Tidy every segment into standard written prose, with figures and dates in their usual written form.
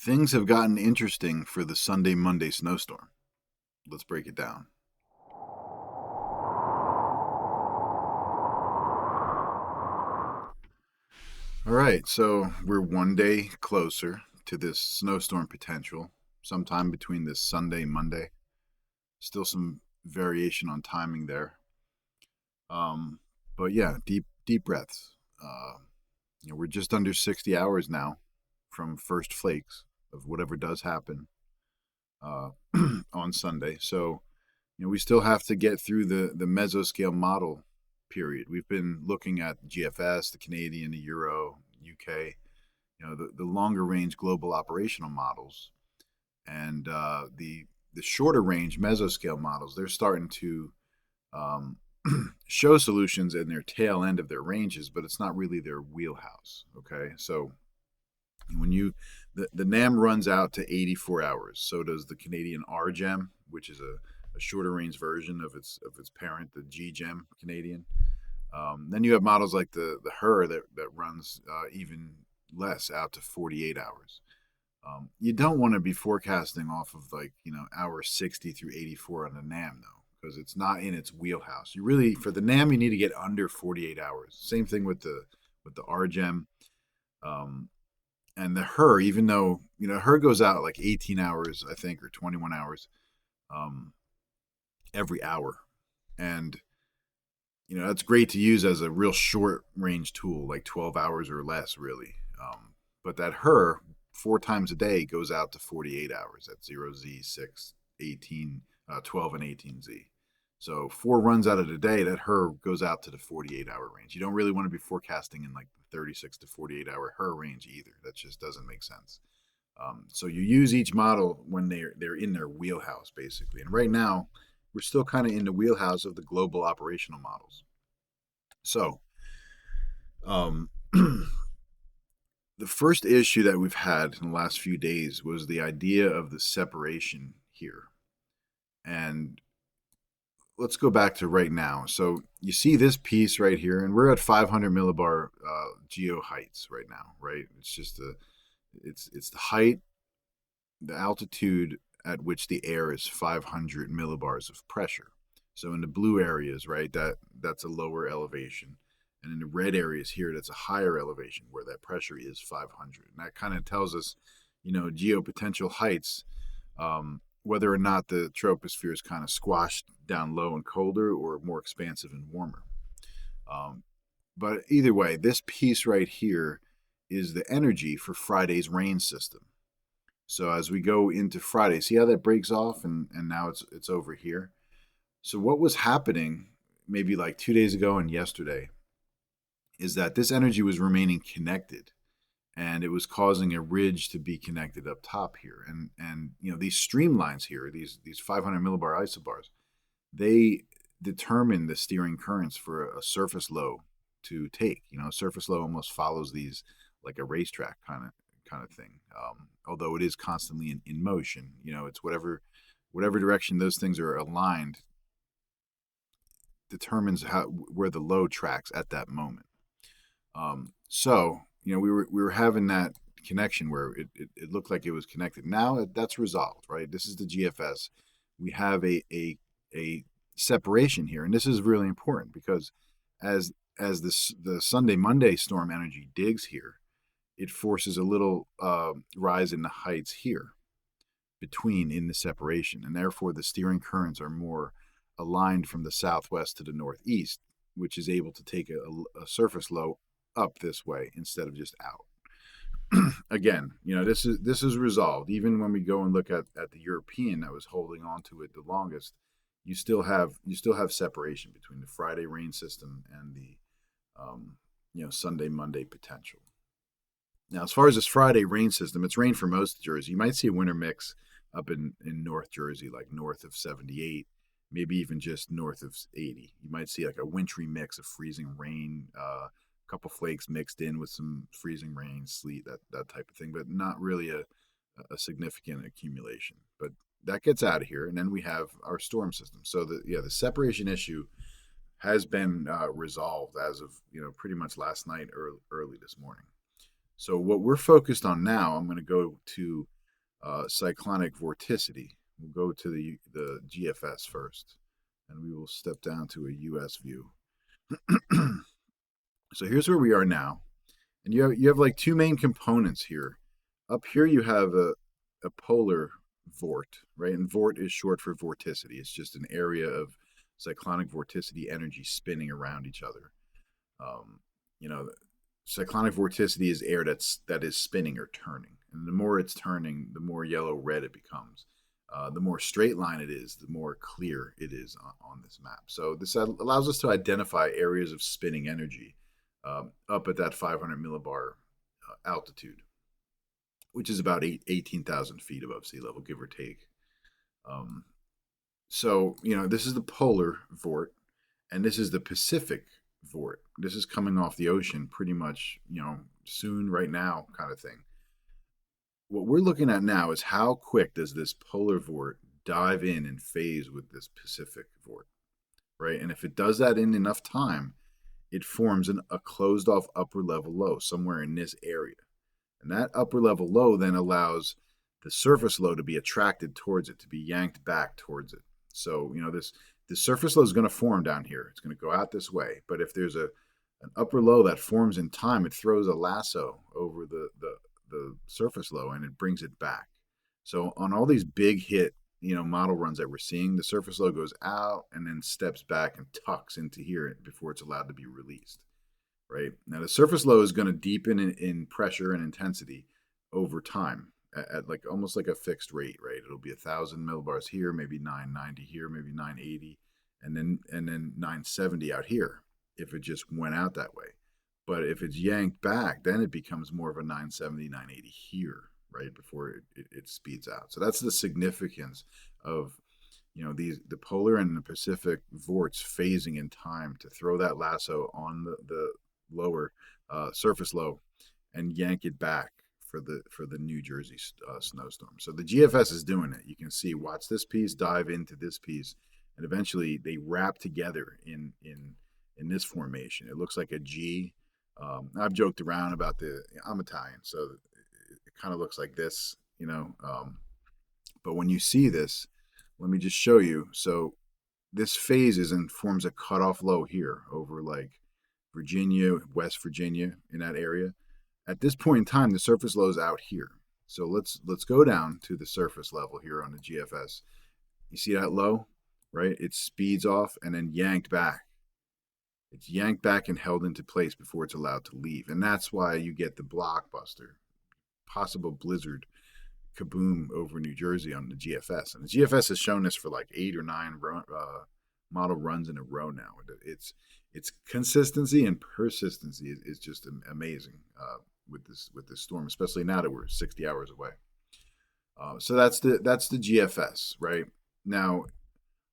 Things have gotten interesting for the Sunday Monday snowstorm. Let's break it down. All right, so we're one day closer to this snowstorm potential, sometime between this Sunday Monday. Still some variation on timing there. Um, but yeah, deep breaths. We're just under 60 hours now from first flakes of whatever does happen uh, on Sunday. So we still have to get through the mesoscale model period. We've been looking at GFS, the Canadian, the Euro, UK, the longer range global operational models, and the shorter range mesoscale models. They're starting to um, show solutions in their tail end of their ranges, but it's not really their wheelhouse. Okay, so when the NAM runs out to 84 hours, so does the Canadian RGEM, which is a shorter range version of its parent, the GGEM Canadian. Then you have models like the HER that runs even less, out to 48 hours. You don't want to be forecasting off of hour 60 through 84 on the NAM though, because it's not in its wheelhouse. You really, for the NAM, you need to get under 48 hours. Same thing with the RGEM. Um, and the HER, even though HER goes out like 18 hours, I think, or 21 hours um, every hour, and that's great to use as a real short range tool, like 12 hours or less, really. But that HER 4 times a day goes out to 48 hours at 0Z, 6, 18, 12, and 18Z. So 4 runs out of the day, that HER goes out to the 48-hour range. You don't really want to be forecasting in like the 36 to 48-hour HER range either. That just doesn't make sense. So you use each model when they're in their wheelhouse, basically. And right now, we're still kind of in the wheelhouse of the global operational models. So, um, the first issue that we've had in the last few days was the idea of the separation here. And let's go back to right now. So you see this piece right here, and we're at 500 millibar geo heights right now, right? It's just it's the height, the altitude at which the air is 500 millibars of pressure. So in the blue areas, right, that's a lower elevation, and in the red areas here, that's a higher elevation where that pressure is 500. And that kind of tells us, geopotential heights, whether or not the troposphere is kind of squashed down low and colder or more expansive and warmer. Um, but either way, this piece right here is the energy for Friday's rain system. So as we go into Friday, see how that breaks off, and now it's over here. So what was happening maybe like 2 days ago and yesterday is that this energy was remaining connected, and it was causing a ridge to be connected up top here. And these streamlines here, these 500 millibar isobars, they determine the steering currents for a surface low to take. Surface low almost follows these like a racetrack kind of thing. Although it is constantly in motion, it's whatever direction those things are aligned determines where the low tracks at that moment. So we were having that connection where it looked like it was connected. Now that's resolved, right? This is the GFS. We have a separation here, and this is really important because as the Sunday Monday storm energy digs here, it forces a little rise in the heights here in the separation, and therefore the steering currents are more aligned from the southwest to the northeast, which is able to take a surface low up this way instead of just out. Again, this is resolved. Even when we go and look at the European that was holding on to it the longest, you still have separation between the Friday rain system and the Sunday Monday potential. Now, as far as this Friday rain system, it's rain for most of Jersey. You might see a winter mix up in North Jersey, like north of 78, maybe even just north of 80. You might see like a wintry mix of freezing rain, a couple flakes mixed in with some freezing rain, sleet, that type of thing, but not really a significant accumulation. But that gets out of here, and then we have our storm system. So the separation issue has been resolved as of pretty much last night or early this morning. So what we're focused on now, I'm going to go to cyclonic vorticity. We'll go to the GFS first, and we will step down to a US view. So here's where we are now, and you have like two main components here. Up here you have a polar vort, right? And vort is short for vorticity. It's just an area of cyclonic vorticity energy spinning around each other. Um, you know, cyclonic vorticity is air that is spinning or turning, and the more it's turning, the more yellow red it becomes. The more straight line it is, the more clear it is on this map. So this allows us to identify areas of spinning energy up at that 500 millibar altitude, which is about 18,000 feet above sea level, give or take. Um, so, this is the polar vort, and this is the Pacific vort. This is coming off the ocean pretty much, soon, right now, kind of thing. What we're looking at now is how quick does this polar vort dive in phase with this Pacific vort, right? And if it does that in enough time, it forms a closed off upper level low somewhere in this area. And that upper level low then allows the surface low to be attracted towards it, to be yanked back towards it. So, this surface low is going to form down here. It's going to go out this way. But if there's an upper low that forms in time, it throws a lasso over the surface low and it brings it back. So on all these big hit, model runs that we're seeing, the surface low goes out and then steps back and tucks into here before it's allowed to be released. Right now, the surface low is going to deepen in pressure and intensity over time at like almost like a fixed rate. Right, it'll be 1,000 millibars here, maybe 990 here, maybe 980, and then 970 out here if it just went out that way. But if it's yanked back, then it becomes more of a 970, 980 here, right, before it speeds out. So that's the significance of the polar and the Pacific vorts phasing in time to throw that lasso on the lower surface low and yank it back for the New Jersey snowstorm. So the GFS is doing it. You can see, watch this piece dive into this piece, and eventually they wrap together in this formation. It looks like a G. I've joked around about I'm Italian, so it kind of looks like this. But when you see this, let me just show you. So this phases and forms a cutoff low here over like Virginia, West Virginia, in that area. At this point in time, the surface low is out here. So let's go down to the surface level here on the GFS. You see that low, right? It speeds off and then yanked back. It's yanked back and held into place before it's allowed to leave. And that's why you get the blockbuster, possible blizzard kaboom over New Jersey on the GFS. And the GFS has shown this for like 8 or 9 model runs in a row now. Its consistency and persistency is just amazing with this storm, especially now that we're 60 hours away. So that's the GFS, right? Now,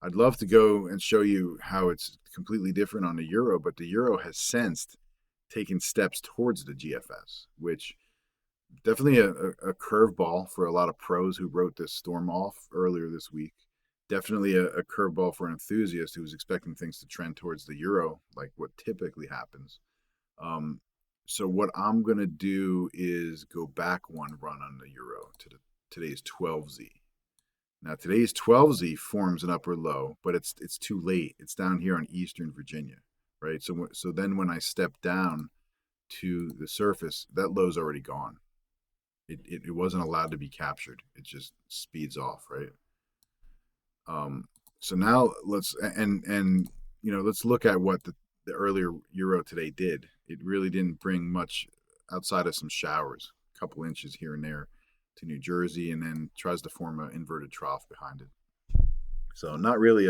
I'd love to go and show you how it's completely different on the Euro, but the Euro has since taken steps towards the GFS, which definitely a curveball for a lot of pros who wrote this storm off earlier this week. Definitely a curveball for an enthusiast who was expecting things to trend towards the Euro, like what typically happens. So what I'm going to do is go back one run on the Euro to today's 12Z. Now today's 12Z forms an upper low, but it's too late. It's down here on Eastern Virginia, right? So then when I step down to the surface, that low's already gone. It wasn't allowed to be captured. It just speeds off, right? So now let's let's look at what the earlier Euro today did. It really didn't bring much outside of some showers, a couple inches here and there to New Jersey, and then tries to form an inverted trough behind it. So not really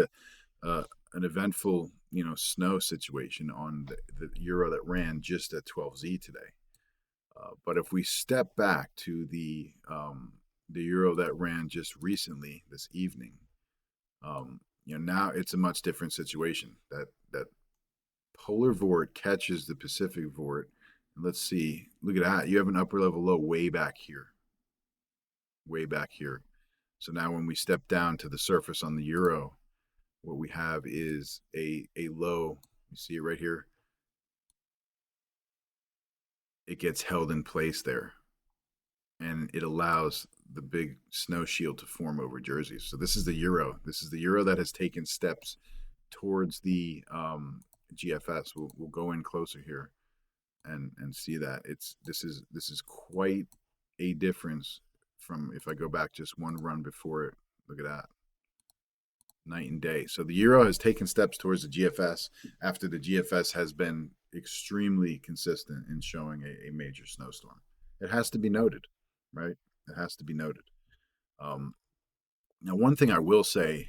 an eventful snow situation on the Euro that ran just at 12Z today. But if we step back to the Euro that ran just recently this evening, now it's a much different situation. That polar vort catches the Pacific vort. And let's see, look at that. You have an upper level low way back here, way back here. So now when we step down to the surface on the Euro, what we have is a low. You see it right here. it gets held in place there, and it allows the big snow shield to form over Jersey. So this is the Euro. This is the Euro that has taken steps towards the GFS. We'll go in closer here and see that this is quite a difference from if I go back just one run before it. Look at that, night and day. So the Euro has taken steps towards the GFS after the GFS has been extremely consistent in showing a major snowstorm. It has to be noted, right? It has to be noted. Um, Now, one thing I will say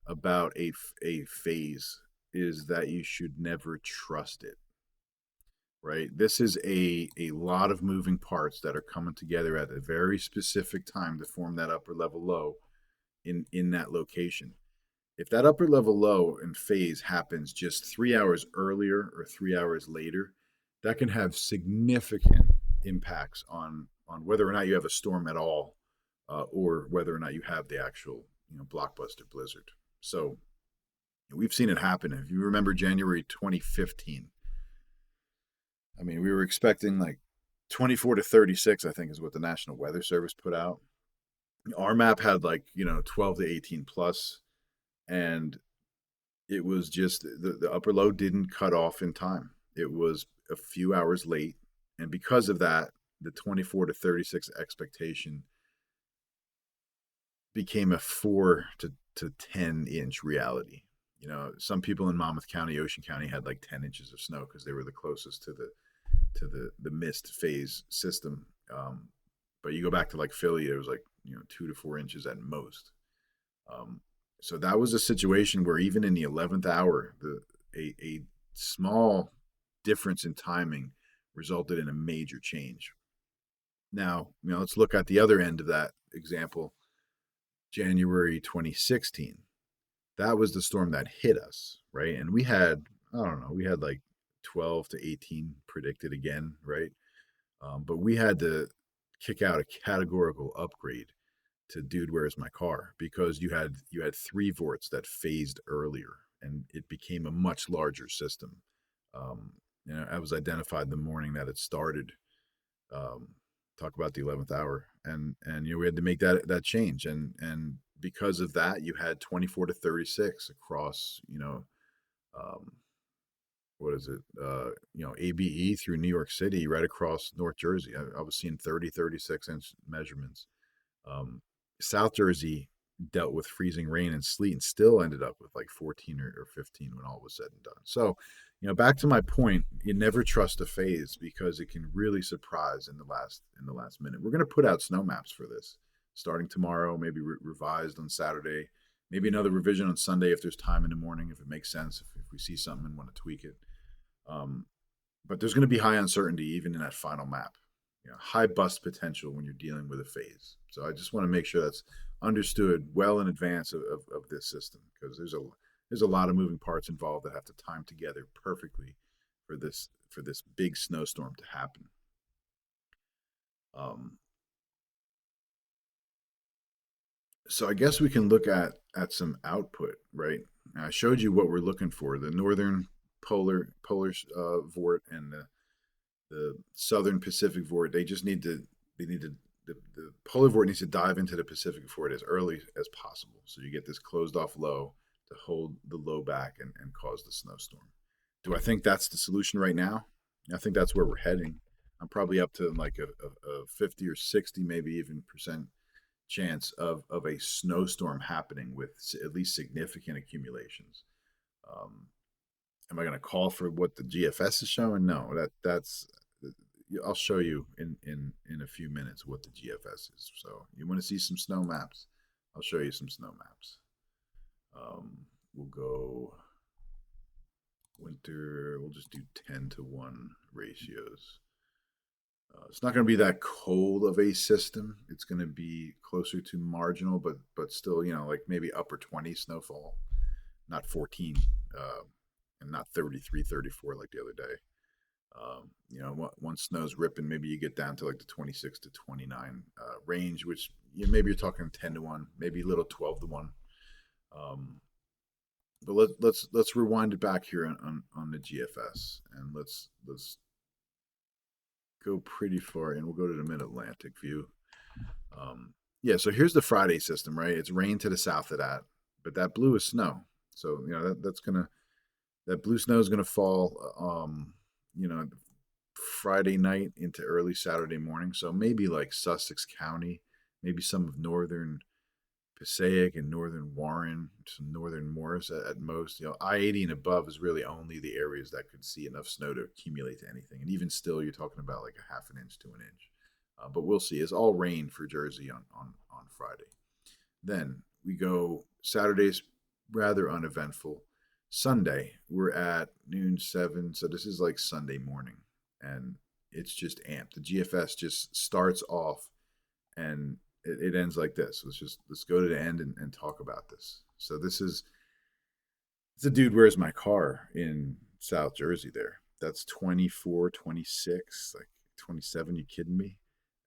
about a phase is that you should never trust it, right? This is a lot of moving parts that are coming together at a very specific time to form that upper level low in that location. If that upper level low and phase happens just 3 hours earlier or 3 hours later, that can have significant impacts on whether or not you have a storm at all, or whether or not you have the actual blockbuster blizzard. So we've seen it happen. If you remember January 2015, I mean, we were expecting like 24 to 36, I think is what the National Weather Service put out. Our map had like 12 to 18 plus, and it was just the upper low didn't cut off in time. It was a few hours late, and because of that, the 24 to 36 expectation became a 4 to 10 inch reality. Some people in Monmouth County, Ocean County had like 10 inches of snow because they were the closest to the mist phase system. But you go back to like Philly, it was like 2 to 4 inches at most. So that was a situation where even in the 11th hour, a small difference in timing resulted in a major change. Now, let's look at the other end of that example. January 2016. That was the storm that hit us, right? And we had, I don't know, we had like 12 to 18 predicted again, right? But we had to kick out a categorical upgrade to Dude, Where's My Car? Because you had three vorts that phased earlier, and it became a much larger system. I was identified the morning that it started. Um, Talk about the 11th hour, and we had to make that change, and because of that, you had 24 to 36 across um, what is it? ABE through New York City, right across North Jersey. I was seeing 30, 36 inch measurements. Um, South Jersey dealt with freezing rain and sleet and still ended up with like 14 or 15 when all was said and done. So, back to my point, you never trust a phase because it can really surprise in the last minute. We're going to put out snow maps for this starting tomorrow, maybe revised on Saturday, maybe another revision on Sunday if there's time in the morning, if it makes sense, if we see something and want to tweak it. Um, but there's going to be high uncertainty even in that final map. High bust potential when you're dealing with a phase. So I just want to make sure that's understood well in advance of this system, because there's a lot of moving parts involved that have to time together perfectly for this big snowstorm to happen. Um, so I guess we can look at some output, right? I showed you what we're looking for: the northern polar vort and the Southern Pacific Vort. The polar vort needs to dive into the Pacific Vort as early as possible, so you get this closed off low to hold the low back and cause the snowstorm. Do I think that's the solution right now? I think that's where we're heading. I'm probably up to like a 50 or 60, maybe even percent chance of a snowstorm happening with at least significant accumulations. Um, am I going to call for what the GFS is showing? No, that's I'll show you in a few minutes what the GFS is. So you want to see some snow maps? I'll show you some snow maps. We'll go winter. We'll just do 10-to-1 ratios. It's not going to be that cold of a system. It's going to be closer to marginal, but still, like maybe upper 20 snowfall, not 14, and not 33, 34 like the other day. Once snow's ripping, maybe you get down to like the 26 to 29 range, which maybe you're talking 10-to-1, maybe a little 12-to-1. But let's rewind it back here on the GFS, and let's go pretty far in. We'll go to the mid-Atlantic view. Um, yeah, so here's the Friday system, right? It's rain to the south of that, but that blue is snow. So that's gonna that blue snow is gonna fall. You know, Friday night into early Saturday morning. So maybe like Sussex County, maybe some of northern Passaic and northern Warren, some northern Morris at most. I-80 and above is really only the areas that could see enough snow to accumulate to anything. And even still, you're talking about like a half an inch to an inch. But we'll see. It's all rain for Jersey on Friday. Then we go Saturday's rather uneventful. Sunday, we're at noon 7. So this is like Sunday morning. And it's just amped. The GFS just starts off and it ends like this. Let's go to the end and talk about this. So this is it's a dude, where's my car in South Jersey there. That's 24, 26, like 27. You kidding me?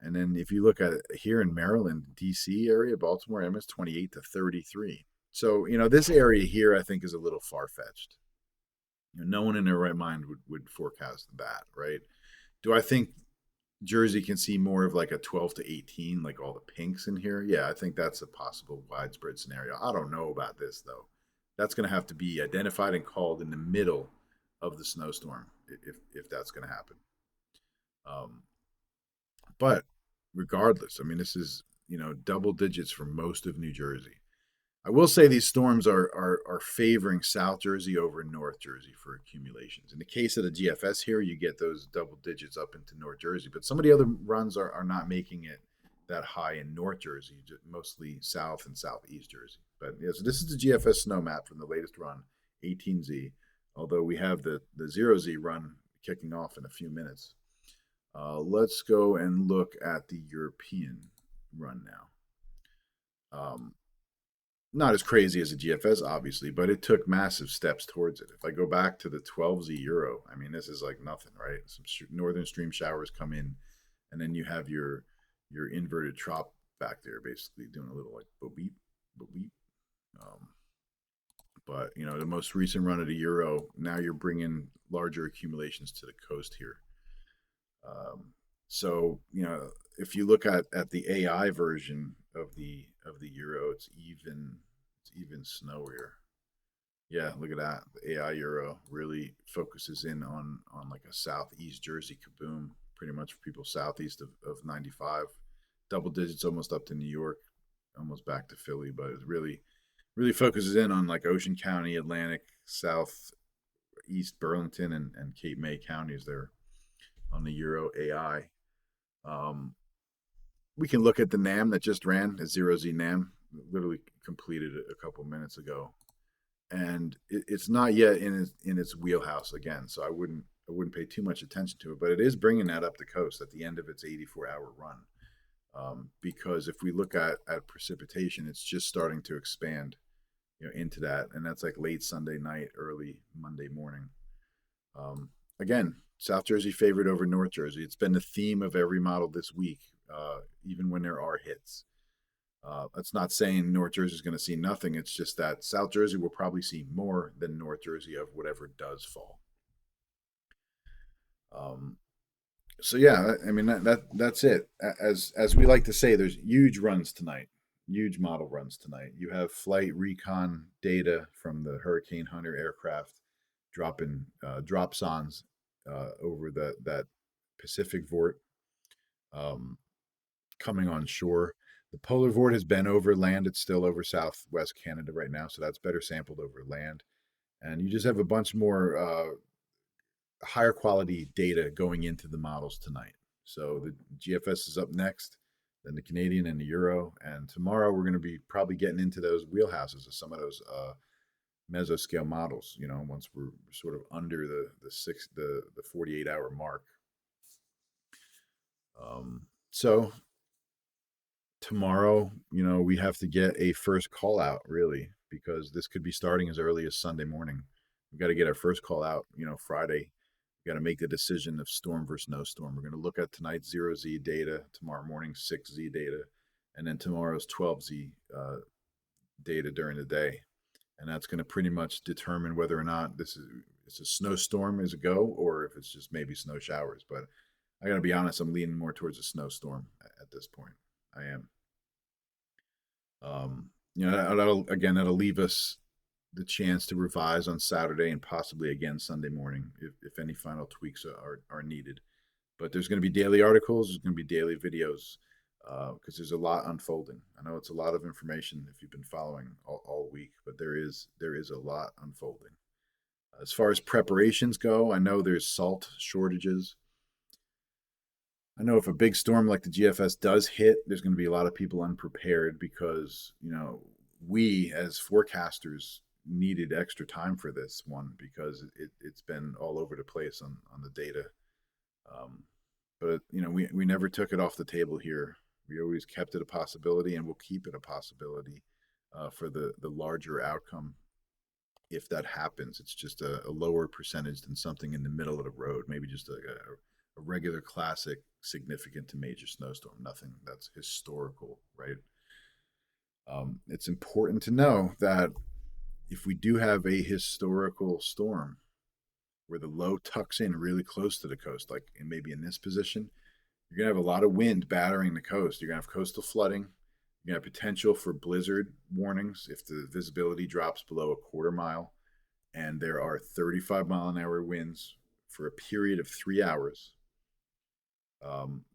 And then if you look at it here in Maryland, DC area, Baltimore, it's 28 to 33. So, this area here I think is a little far fetched. No one in their right mind would forecast that, right? Do I think Jersey can see more of like a 12 to 18, like all the pinks in here? Yeah, I think that's a possible widespread scenario. I don't know about this though. That's going to have to be identified and called in the middle of the snowstorm if that's going to happen. Um, but regardless, I mean, this is double digits for most of New Jersey. I will say these storms are favoring South Jersey over North Jersey for accumulations. In the case of the GFS here, you get those double digits up into North Jersey, but some of the other runs are not making it that high in North Jersey, mostly South and Southeast Jersey. But yeah, so this is the GFS snow map from the latest run, 18Z. Although we have the 0Z run kicking off in a few minutes. Let's go and look at the European run now. Not as crazy as a GFS, obviously, but it took massive steps towards it. If I go back to the 12Z Euro, I mean, this is like nothing, right? Some northern stream showers come in, and then you have your inverted trop back there, basically doing a little like boop beep. Um, but the most recent run of the Euro, now you're bringing larger accumulations to the coast here. Um, so if you look at the AI version of the Euro, it's even snowier. Yeah, look at that. The AI Euro really focuses in on like a southeast Jersey kaboom, pretty much for people southeast of 95. Double digits almost up to New York, almost back to Philly, but it really focuses in on like Ocean County, Atlantic, South East Burlington, and Cape May counties there on the Euro AI. Um, we can look at the NAM that just ran at 0Z NAM, literally completed a couple minutes ago, and it's not yet in its wheelhouse again. So I wouldn't pay too much attention to it, but it is bringing that up the coast at the end of its 84-hour run. Because if we look at precipitation, it's just starting to expand, into that, and that's like late Sunday night, early Monday morning. Again, South Jersey favored over North Jersey. It's been the theme of every model this week, even when there are hits. That's not saying North Jersey is going to see nothing. It's just that South Jersey will probably see more than North Jersey of whatever does fall. Um, so yeah, I mean that's it. As we like to say, there's huge runs tonight, huge model runs tonight. You have flight recon data from the Hurricane Hunter aircraft dropping dropsons over that Pacific Vort, um, coming on shore. The polar Vort has been over land. It's still over southwest Canada right now, so that's better sampled over land. And you just have a bunch more higher quality data going into the models tonight. So the GFS is up next, then the Canadian and the Euro, and tomorrow we're going to be probably getting into those wheelhouses of some of those mesoscale models. Once we're sort of under the 48-hour mark. So tomorrow, we have to get a first call out really, because this could be starting as early as Sunday morning. We got to get our first call out, Friday. We got to make the decision of storm versus no storm. We're going to look at tonight's 0Z data, tomorrow morning 6Z data, and then tomorrow's 12Z data during the day. And that's going to pretty much determine whether or not it's a snowstorm as a go, or if it's just maybe snow showers. But I got to be honest, I'm leaning more towards a snowstorm at this point. I am. That'll leave us the chance to revise on Saturday and possibly again Sunday morning if any final tweaks are needed. But there's going to be daily articles, there's going to be daily videos because there's a lot unfolding. I know it's a lot of information if you've been following all week, but there is a lot unfolding. As far as preparations go, I know there's salt shortages. I know if a big storm like the GFS does hit, there's going to be a lot of people unprepared because, we as forecasters needed extra time for this one because it's been all over the place on the data. Um, but, we never took it off the table here. We always kept it a possibility and we'll keep it a possibility for the larger outcome if that happens. It's just a lower percentage than something in the middle of the road, maybe just a regular classic significant to major snowstorm, nothing that's historical, right? It's important to know that if we do have a historical storm where the low tucks in really close to the coast, like maybe in this position, you're going to have a lot of wind battering the coast. You're going to have coastal flooding. You're going to have potential for blizzard warnings if the visibility drops below a quarter mile. And there are 35-mile-an-hour winds for a period of 3 hours.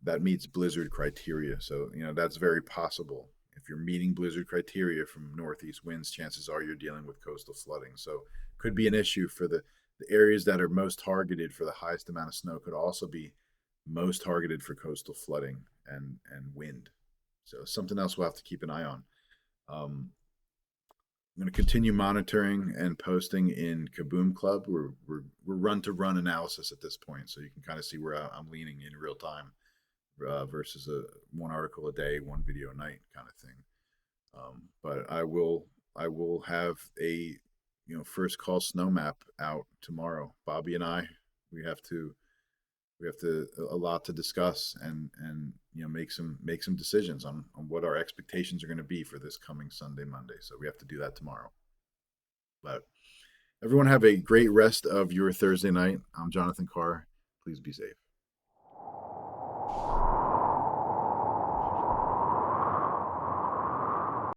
That meets blizzard criteria. So, that's very possible. If you're meeting blizzard criteria from northeast winds, chances are you're dealing with coastal flooding. So, could be an issue for the areas that are most targeted for the highest amount of snow, could also be most targeted for coastal flooding and wind. So, something else we'll have to keep an eye on. I'm going to continue monitoring and posting in Kaboom Club. We're run to run analysis at this point, so you can kind of see where I'm leaning in real time versus a one article a day, one video a night kind of thing. But I will have a first call snow map out tomorrow. Bobby and I we have to a lot to discuss and make some decisions on what our expectations are going to be for this coming Sunday, Monday. So we have to do that tomorrow. But everyone have a great rest of your Thursday night. I'm Jonathan Carr. Please be safe.